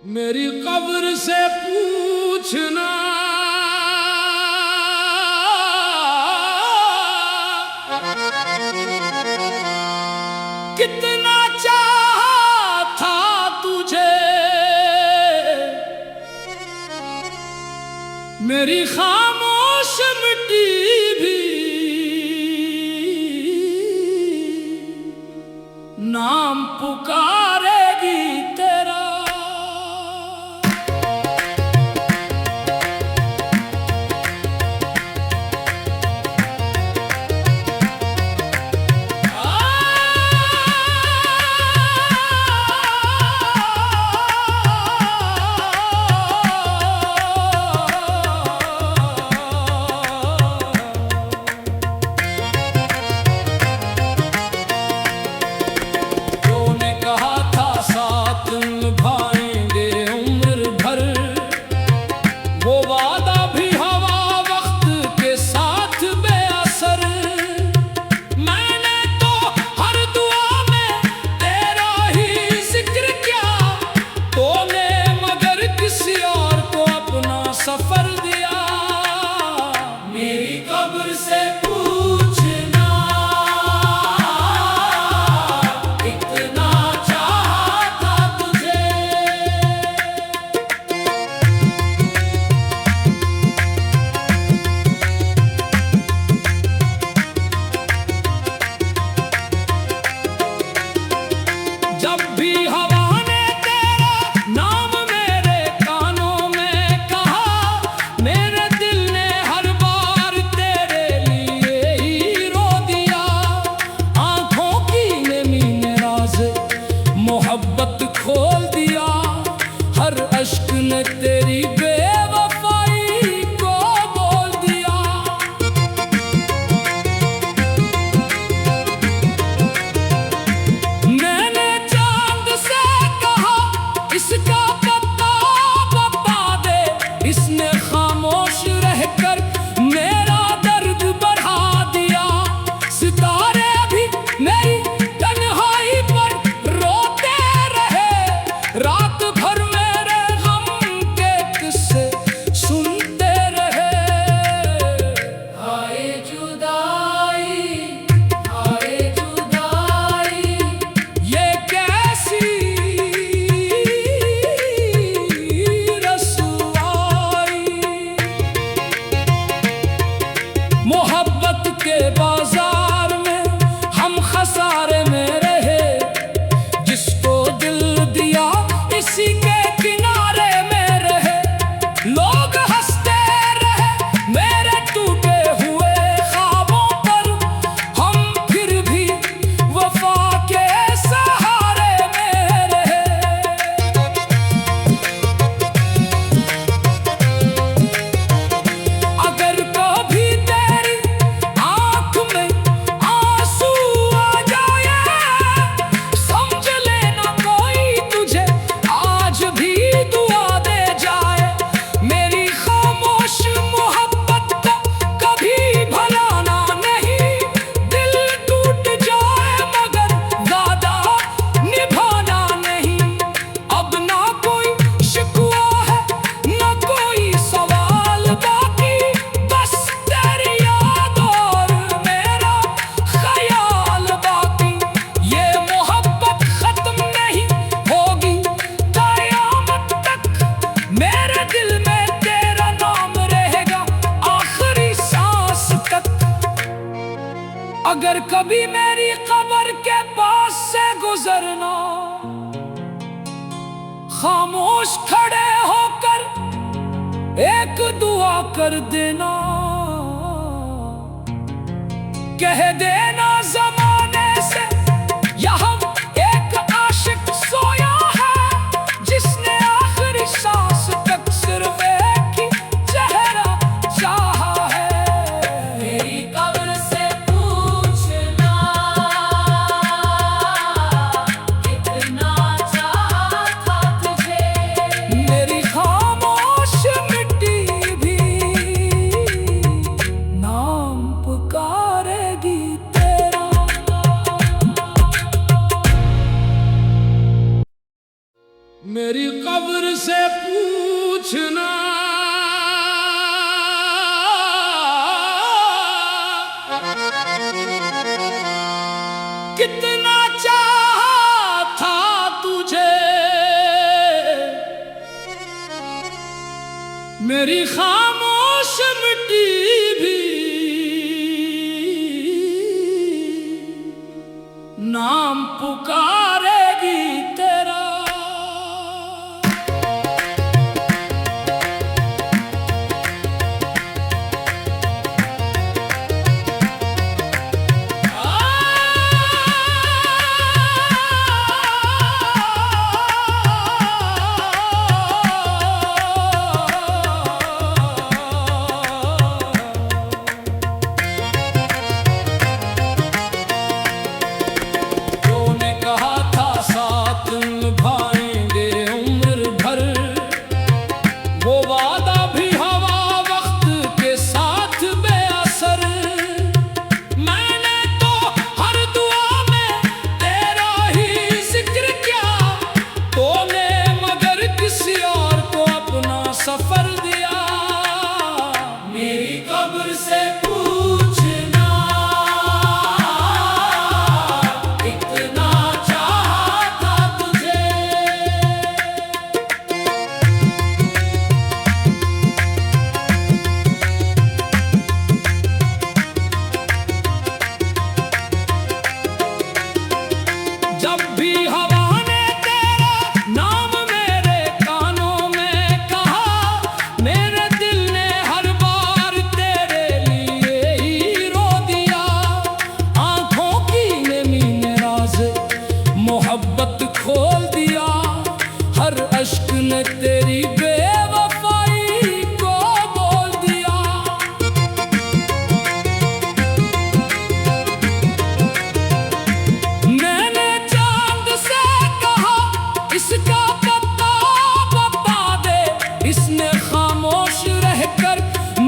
मेरी कब्र से पूछना कितना चाहा था तुझे, मेरी खामोश मिट्टी भी नाम पुकारेगी तेरा। सफर दिया मेरी कब्र से पूछना कितना चाहा था तुझे। जब भी हवा ने तेरा नाम मेरे कानों में कहा, मेरे दिल ने हर बार तेरे लिए ही रो दिया। आंखों की नमी ने राज मोहब्बत खोल दिया, हर अश्क ने तेरी बेवफाई को बोल दिया। मैंने चांद से कहा इसका पता बता दे, इसने खामोश रहकर मेरा दर्द बढ़ा दिया। सितारे भी मेरी तन्हाई पर रोते रहे, रात भर मेरे गम के किस्से सुनते रहे। हाय जुदाई, हाय जुदाई, ये कैसी रसवाई। मोहब्बत के बाजार में हम खसारे में रहे, जिसको दिल दिया इसी के किनारे में रहे। लोग हंसते रहे मेरे टूटे हुए ख्वाबों पर, हम फिर भी वफा के सहारे में रहे। अगर कभी तेरी आंख में आंसू आ जाए, समझ लेना कोई तुझे आज भी दुआ दे जाए। मेरी खामोश मोहब्बत को कभी भुलाना नहीं, दिल टूट जाए मगर वादा निभाना नहीं। अब ना कोई शिकवा है ना कोई सवाल बाकी, बस तेरी याद और मेरा ख्याल बाकी। ये मोहब्बत खत्म नहीं होगी क़यामत तक, मेरे दिल में तेरा नाम रहेगा आखिरी सांस तक। अगर कभी मेरी कब्र के पास से गुजरना, खामोश खड़े होकर एक दुआ कर देना, कह देना जमाने से यहाँ एक आशिक सोया है, जिसने आखिरी सांस तक सिर्फ एक ही चेहरा चाहा है। मेरी कब्र से पूछना कितना चाहा था तुझे, मेरी खामोश मिट्टी भी नाम पुकारेगी तेरा। मेरी कब्र से पूछना कितना चाहा था तुझे, मेरी खामोश मिट्टी भी नाम पुकारेगी तेरा। सफर दिया मेरी कब्र से पूछना कितना चाहा था तुझे। जब भी हवा ने तेरा नाम मेरे कानों में कहा, मेरे दिल ने हर बार तेरे लिए ही रो दिया। आंखों की नमी ने राज मोहब्बत खोल दिया, हर अश्क ने तेरी बेवफाई को बोल दिया। मैंने चांद से कहा इसका पता बता दे, इसने खामोश रहकर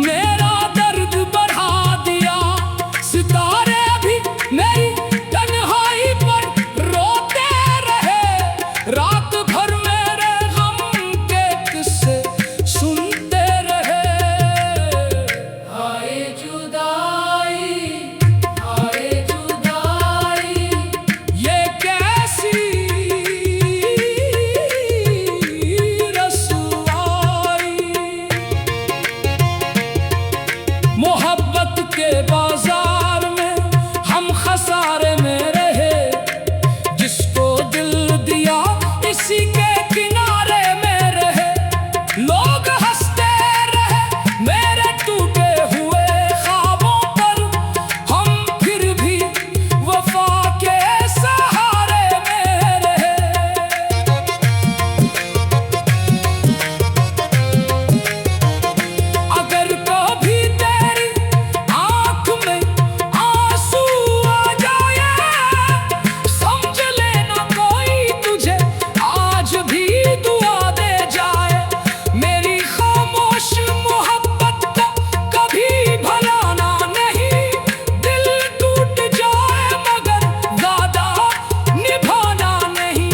मेरा दर्द बढ़ा दिया। सितारे भी मेरी तन्हाई पर रोते रहे, रात भर मेरे गम के किस्से सुनते रहे। हाय जुदाई, हाय जुदाई, ये कैसी रसवाई। मोहब्बत के बाजार में हम खसारे में रहे, जिसको दिल दिया इसी के किनारे में रहे। लोग हंसते रहे मेरे टूटे हुए ख्वाबों पर, हम फिर भी वफा के सहारे में रहे। अगर कभी तेरी आंख में आंसू आ जाए, समझ लेना कोई तुझे आज भी दुआ दे जाए। मेरी खामोश मोहब्बत को कभी भुलाना नहीं, दिल टूट जाए मगर वादा निभाना नहीं।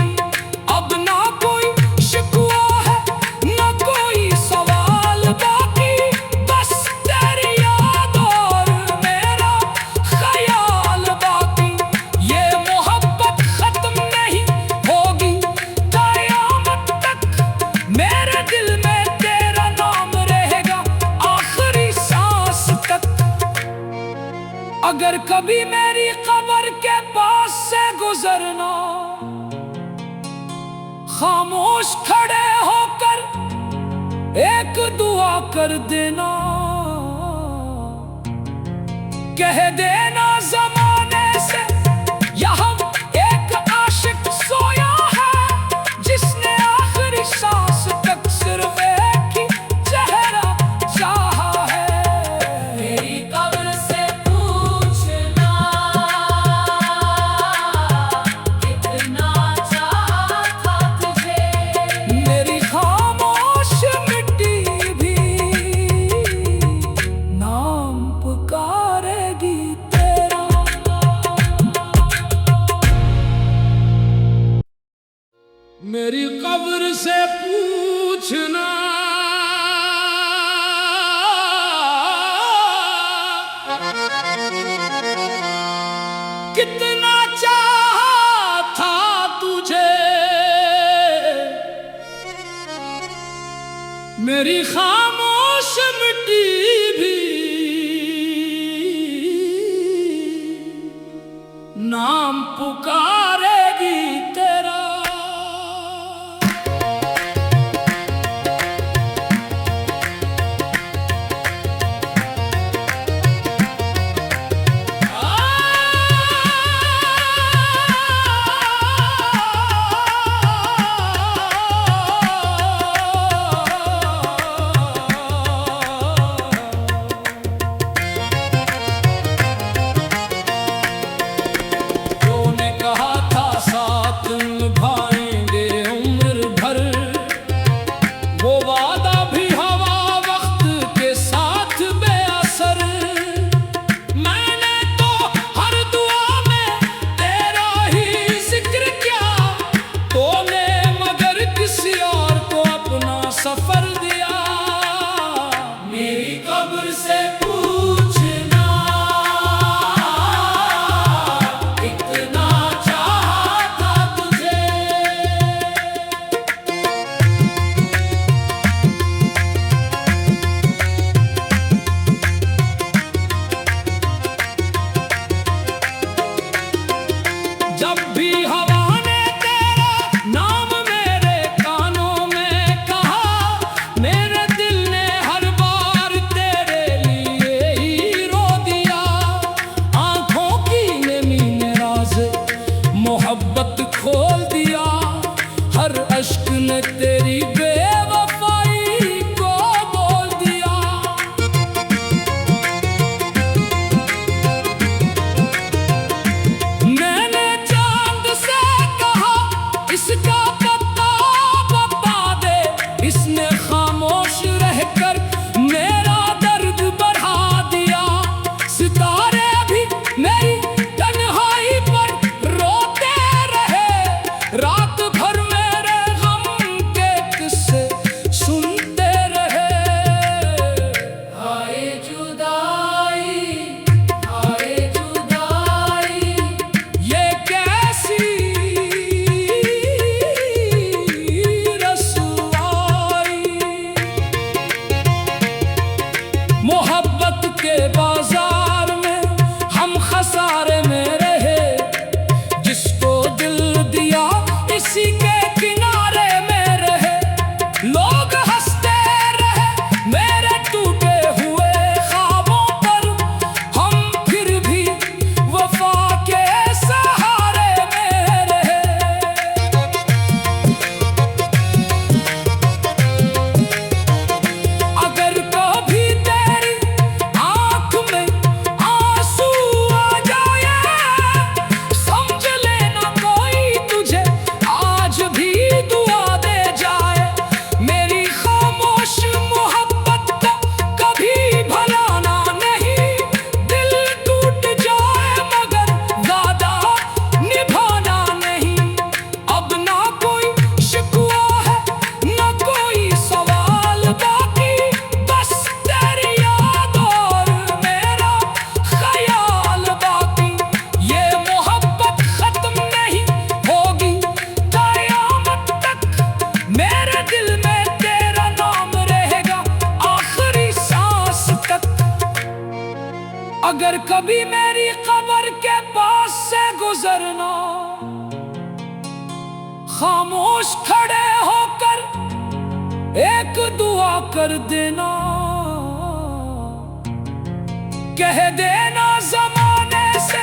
अब ना कोई शिकवा है ना कोई सवाल बाकी, बस तेरी याद और मेरा ख्याल बाकी। ये मोहब्बत खत्म नहीं होगी कयामत तक, मेरे दिल में तेरा नाम रहेगा आखिरी सांस तक। अगर कभी मेरी कब्र के पास से गुजरना, खामोश खड़े होकर एक दुआ कर देना, कह देना जमाने से यहाँ एक आशिक सोया है, जिसने आखिरी सांस तक सिर्फ एक ही चेहरा चाहा है। मेरी कब्र से पूछना कितना चाहा था तुझे, मेरी खामोश मिट्टी भी नाम पुकारेगी तेरा। से पूछना कितना चाहा था तुझे, मेरी खामोश मिट्टी भी नाम पुकारेगी तेरा। सफर दिया मेरी कब्र से पूछना कितना चाहा था तुझे। जब भी हवा ने तेरा नाम मेरे कानों में कहा, मेरे दिल ने हर बार तेरे लिए ही रो दिया। आंखों की नमी ने राज मोहब्बत खोल दिया, हर अश्क ने तेरी बेवफाई को बोल दिया। मैंने चांद से कहा इसका पता बता दे, इसने खामोश रहकर मेरा दर्द बढ़ा दिया। सितारे भी मेरी तन्हाई पर रोते रहे, रात भर मेरे गम के किस्से सुनते रहे। हाय जुदाई, हाय जुदाई, ये कैसी रसवाई। मोहब्बत के बाजार में हम खसारे में रहे, जिसको दिल दिया इसी के किनारे में रहे। लोग हंसते रहे मेरे टूटे हुए ख्वाबों पर, हम फिर भी वफा के सहारे में रहे। अगर कभी तेरी आंख में आंसू आ जाए, समझ लेना कोई तुझे आज भी दुआ दे जाए। मेरी खामोश मोहब्बत को कभी भुलाना नहीं, दिल टूट जाए मगर वादा निभाना नहीं। अब ना कोई शिकवा है ना कोई सवाल बाकी, बस तेरी याद और मेरा ख्याल बाकी। ये मोहब्बत खत्म नहीं होगी कयामत तक, मेरे दिल में तेरा नाम रहेगा आखिरी सांस तक। अगर कभी मेरी कब्र के पास से गुजरना, खामोश खड़े होकर एक दुआ कर देना, कह देना जमाने से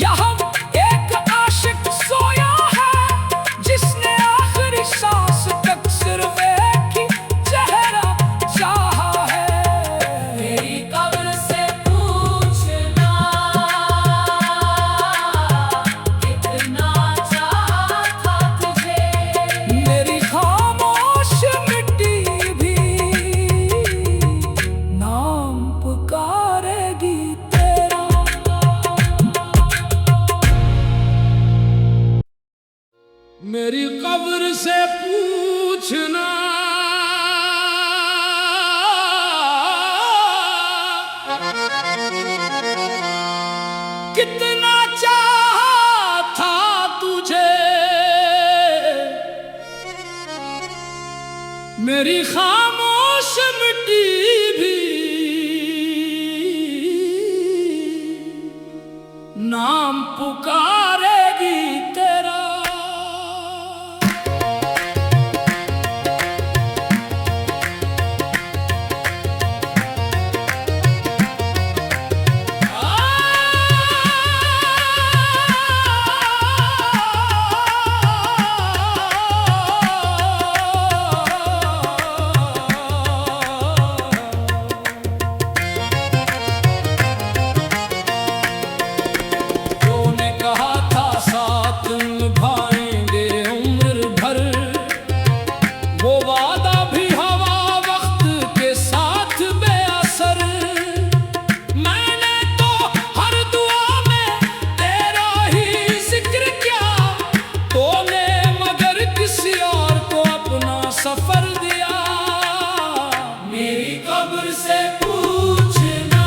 यहाँ एक आशिक सोया है, जिसने आखिरी सांस तक सिर्फ एक ही चेहरा चाहा है। मेरी कब्र से पूछना कितना चाहा था तुझे, मेरी खामोश मिट्टी भी नाम पुकारेगी तेरा। मेरी खामोश मिट्टी भी नाम पुकारेगी तेरा। सफर दिया मेरी कब्र से पूछना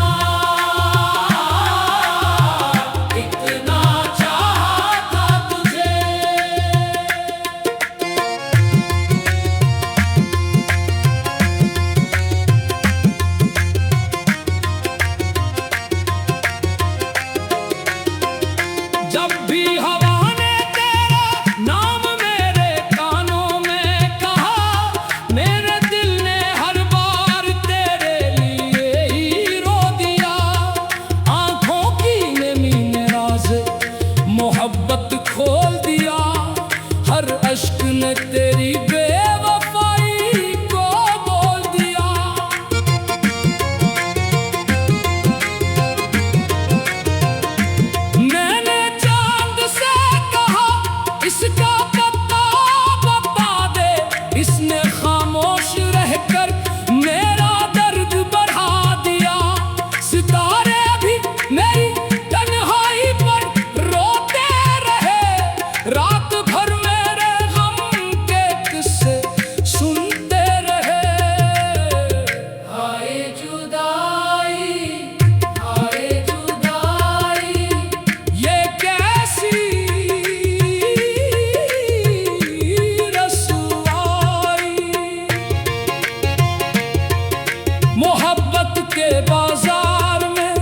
कितना चाहा था तुझे। जब भी हवा ने तेरा नाम मेरे कानों में कहा, मेरे दिल ने हर बार तेरे लिए ही रो दिया। आंखों की नमी ने राज मोहब्बत खोल दिया, हर अश्क ने तेरी बेवफाई को बोल दिया। मैंने चांद से कहा इसका पता बता दे, इसने खामोश रहकर मेरा दर्द बढ़ा दिया। सितारे भी मेरी तन्हाई पर रोते रहे, रात भर मेरे गम के किस्से सुनते रहे। हाय जुदाई, हाय जुदाई, ये कैसी रसवाई। मोहब्बत के बाजार में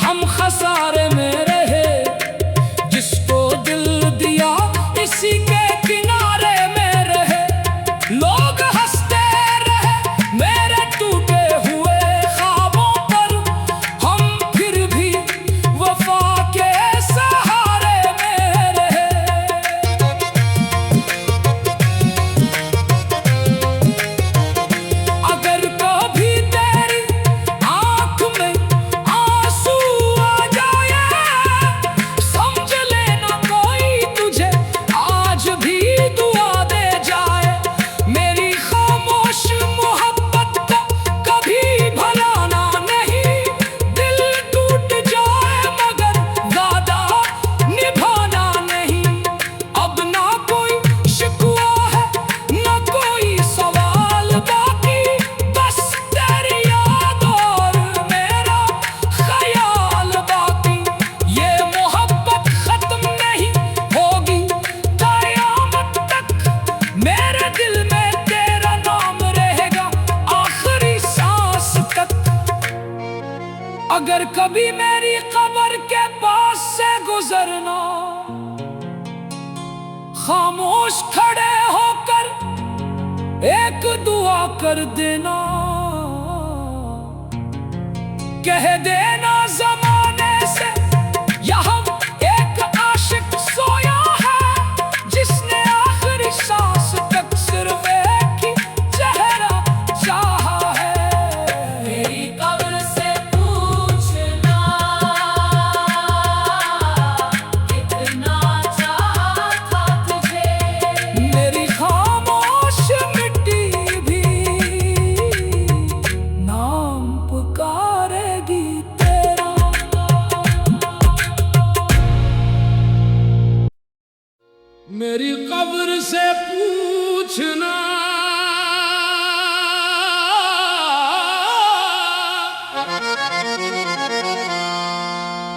हम खसारे में रहे, जिसको दिल दिया इसी के किनारे में रहे। लोग हंसते रहे मेरे टूटे हुए ख्वाबों पर, हम फिर भी वफा के सहारे में रहे। अगर कभी तेरी आंख में आंसू आ जाए, समझ लेना कोई तुझे आज भी दुआ दे जाए। मेरी खामोश मोहब्बत को कभी भुलाना नहीं, दिल टूट जाए मगर वादा निभाना नहीं। अब ना कोई शिकवा है ना कोई सवाल बाकी, बस तेरी याद और मेरा ख्याल बाकी। ये मोहब्बत खत्म नहीं होगी कयामत तक, मेरे दिल में तेरा नाम रहेगा आखिरी सांस तक। अगर कभी मेरी कब्र के पास से गुजरना, खामोश खड़े होकर एक दुआ कर देना। कह देना जमाने से यहाँ एक आशिक सोया है, जिसने आखिरी सांस तक सिर्फ एक ही चेहरा चाहा है। मेरी कब्र से पूछना कितना चाहा था तुझे। मेरी खामोश मिट्टी भी नाम पुकारेगी तेरा। मेरी कब्र से पूछना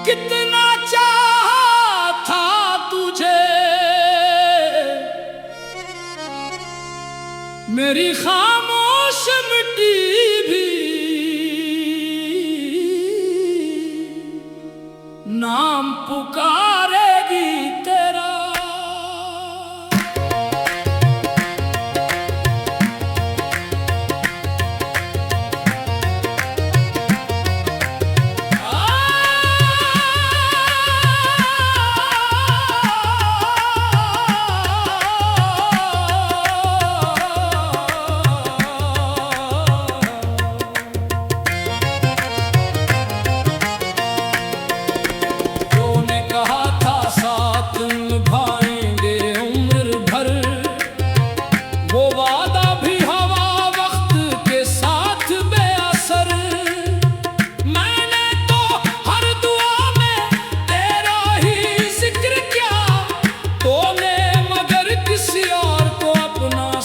कितना चाहा था तुझे। मेरी खामोश मिट्टी भी नाम पुकारेगी तेरा।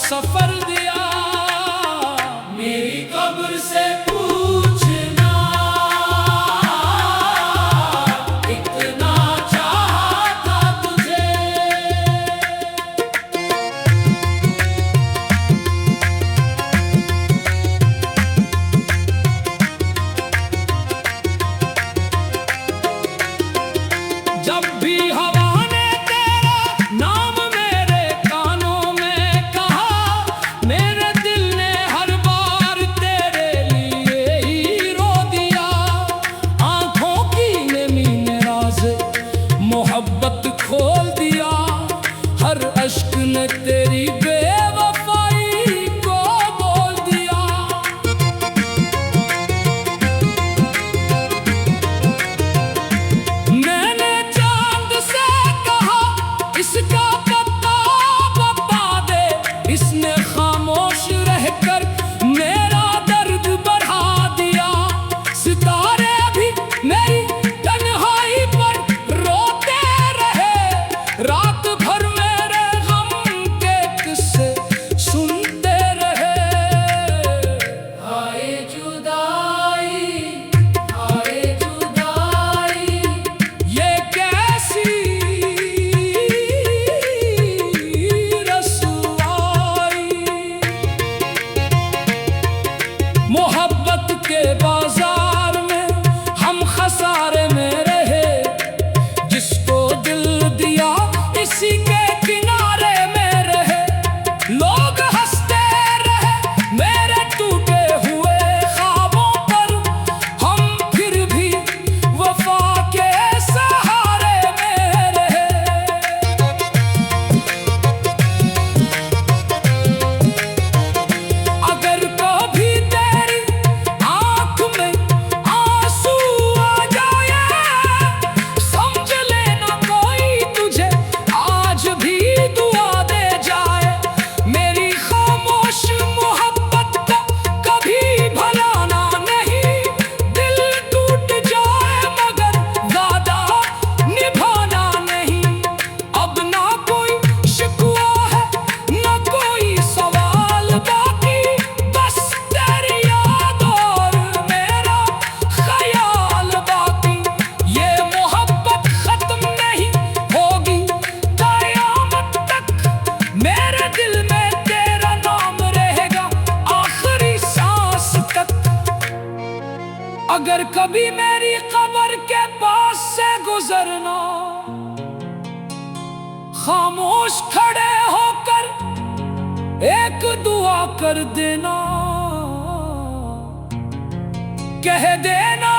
सफर दिया मेरी कब्र से पूछना कितना चाहा था तुझे। जब भी हवा ने तेरा नाम मेरे कानों में कहा, मेरे दिल ने हर बार तेरे लिए ही रो दिया। आंखों की नमी ने राज मोहब्बत खोल दिया, हर अश्क ने तेरी बेवफाई को बोल दिया। मैंने चांद से कहा इसका पता बता दे, इसने खामोश रहकर मेरा दर्द बढ़ा दिया। सितारे भी मेरी तन्हाई पर रोते रहे, रात भर मेरे गम के किस्से सुनते रहे। हाय जुदाई, हाय जुदाई, ये कैसी रसवाई। मोहब्बत के बाजार में हम खसारे में रहे, जिसको दिल दिया इसी के किनारे में रहे। लोग हंसते रहे मेरे टूटे हुए ख्वाबों पर, हम फिर भी वफा के सहारे में रहे। अगर कभी तेरी आंख में आंसू आ जाए, समझ लेना कोई तुझे आज भी दुआ दे जाए। मेरी खामोश मोहब्बत को कभी भुलाना नहीं, दिल टूट जाए मगर वादा निभाना नहीं। अब ना कोई शिकवा है ना कोई सवाल बाकी, बस तेरी याद और मेरा ख्याल बाकी। ये मोहब्बत खत्म नहीं होगी कयामत तक, मेरे दिल में तेरा नाम रहेगा आखिरी सांस तक। अगर कभी मेरी कब्र के पास से गुजरना, खामोश खड़े होकर एक दुआ कर देना, कह देना